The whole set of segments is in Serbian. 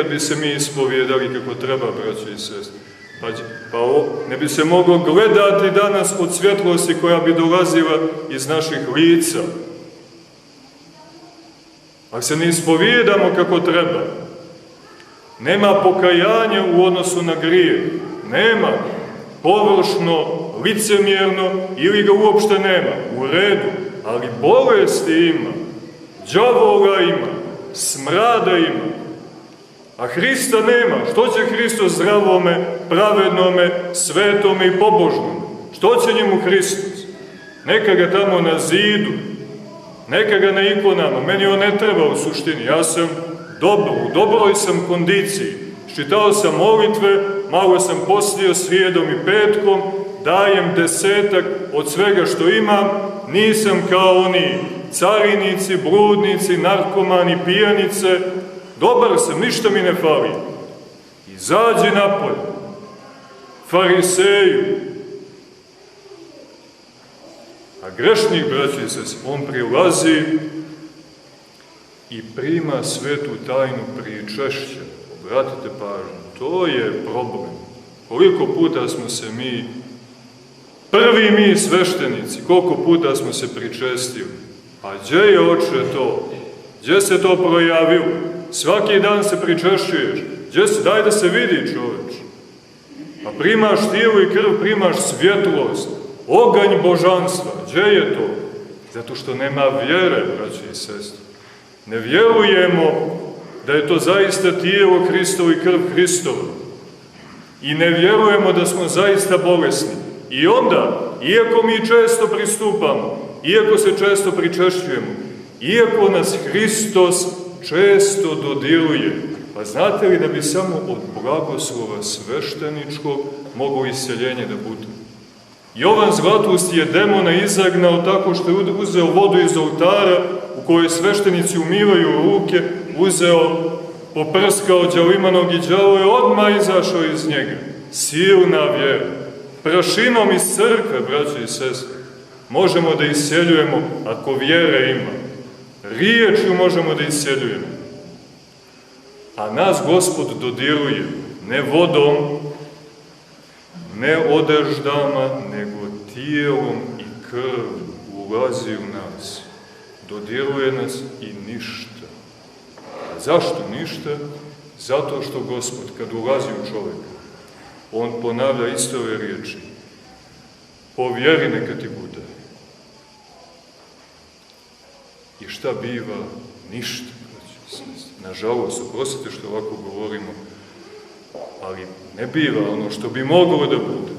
kad bi se mi ispovijedali kako treba, braći i sestre. Ne bi se moglo gledati danas od svjetlosti koja bi dolazila iz naših lica. Ako se ne ispovijedamo kako treba, nema pokajanja u odnosu na grijeh, nema površno, licemjerno ili ga uopšte nema, u redu, ali bolesti ima, đavola ima, smrada ima, a Hrista nema. Što će Hristos zdravome, pravednome, svetome i pobožnome? Što će njemu Hristos? Neka ga tamo na zidu, neka ga na ikonama, meni on ne treba u suštini, ja sam dobro, u dobroj sam kondiciji, čitao sam molitve, malo sam postio srijedom i petkom, dajem 10 od svega što imam, nisam kao oni carinici, bludnici, narkomani, pijanice, dobar sam, ništa mi ne fali. Izađi napolje, fariseju. A grešnik, braći i sestre, on prilazi i prima svetu tajnu pričešća. Obratite pažnju, to je problem. Koliko puta smo se prvi mi sveštenici, koliko puta smo se pričestili. A gdje je, oče, to? Gdje se to projavilo? Svaki dan se pričešćuješ. Gdje se? Daj da se vidi, čoveč. A primaš tijelo i krv, primaš svjetlost, oganj božanstva. Gdje je to? Zato što nema vjere, braći i sestre. Ne vjerujemo da je to zaista tijelo Hristovo i krv Hristova. I ne vjerujemo da smo zaista bolesni. I onda, iako mi često pristupamo, iako se često pričešćujemo, iako nas Hristos često dodiruje, pa znate li da bi samo od blagoslova svešteničkog moglo isceljenje da bude? Jovan Zlatulst je demona izagnao tako što je uzeo vodu iz oltara u kojoj sveštenici umivaju ruke, uzeo, poprskao đalimanog i đavo je odmah izašao iz njega. Silna vjera. Prašinom iz crkve, braći i sestre, možemo da isceljujemo ako vjere ima. Riječju možemo da isceljujemo. A nas Gospod dodiruje ne vodom, ne odeždama, nego tijelom i krv ulazi u nas. Dodiruje nas i ništa. A zašto ništa? Zato što Gospod, kad ulazi u čovjeka, on ponavlja isto ove riječi. Po vjeri neka ti bude. I šta biva? Ništa. Nažalost, oprostite što ovako govorimo, ali ne biva ono što bi moglo da bude.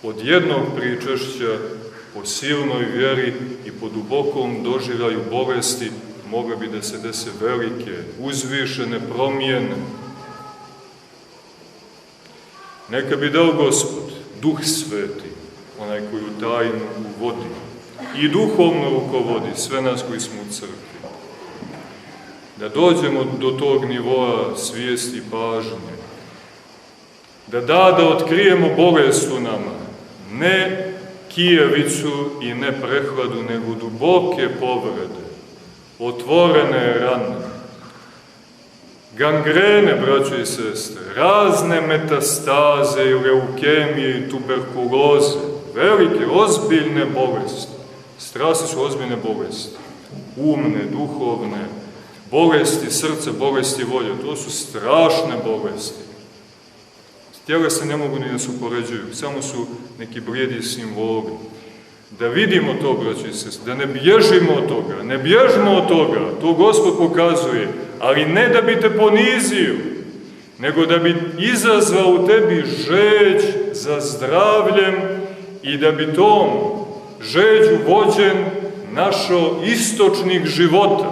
Od jednog pričešća po silnoj vjeri i po dubokom doživljaju bolesti mogle bi da se dese velike, uzvišene promjene. Neka bi dao Gospod, Duh Sveti, onaj koji u tajnu uvodi i duhovno rukovodi sve nas koji smo u crkvi. Da dođemo do tog nivoa svijesti i pažnje. Da otkrijemo bolest u nama. Ne kijevicu i ne prehladu, nego duboke povrede. Otvorene rane. Gangrene, braćo i sestre. Razne metastaze i leukemije i tuberkuloze. Velike, ozbiljne bolesti. Strasti su ozbiljne bolesti. Umne, duhovne, bolesti srca, bolesti volje. To su strašne bolesti. Tijela se ne mogu ni da se upoređuju. Samo su neki blijedi simboli. Da vidimo to, braći i sestre, da ne bježimo od toga. Ne bježimo od toga. To Gospod pokazuje. Ali ne da bi te ponizio, nego da bi izazvao u tebi žeđ za zdravljem i da bi tom žeđu vođen našo istočnik života.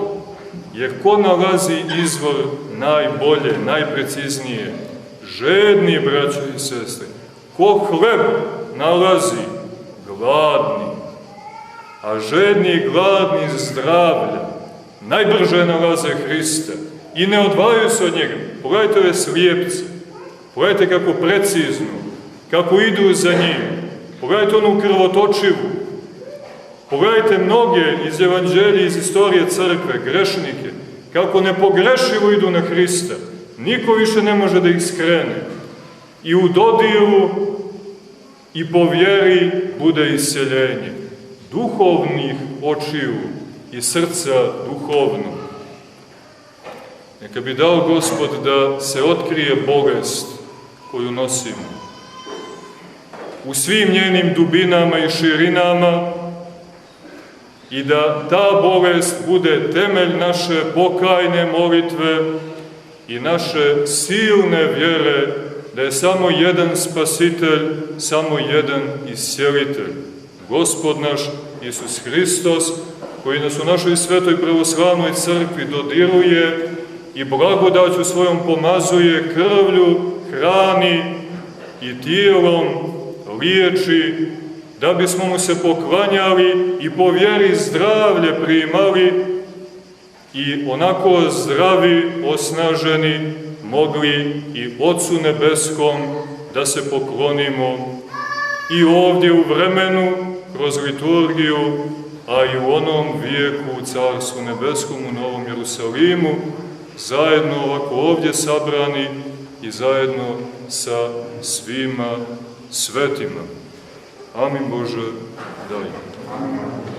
Jer ko nalazi izvor najbolje, najpreciznije? Žedni, braćo i sestre. Ko hleb nalazi? Gladni. A žedni i gladni zdravlja najbrže nalaze Hrista i ne odvajaju se od njega. Pogledajte ove slijepce. Pogledajte kako precizno, kako idu za njim. Pogledajte onu krvotočivu. Pogledajte mnoge iz evanđelja, iz istorije crkve, grešnike, kako nepogrešivo idu na Hrista, niko više ne može da ih skrene. I u dodiru i po vjeri bude isceljenje duhovnih očiju i srca duhovnog. Neka bi dao Gospod da se otkrije bolest koju nosimo u svim njenim dubinama i širinama i da ta bolest bude temelj naše pokajne molitve i naše silne vjere da je samo jedan spasitelj, samo jedan iscelitelj, Gospod naš Isus Hristos, koji nas u našoj svetoj pravoslavnoj crkvi dodiruje i blagodaću svojom pomazuje, krvlju hrani i tijelom liječi, da bismo mu se poklanjali i po vjeri zdravlje primali i onako zdravi, osnaženi, mogli i Otcu Nebeskom da se poklonimo i ovdje u vremenu, kroz liturgiju, a i u onom vijeku u Carstvu Nebeskom, u Novom Jerusalimu, zajedno ovako ovdje sabrani i zajedno sa svima svetima. Amin Bože, daj.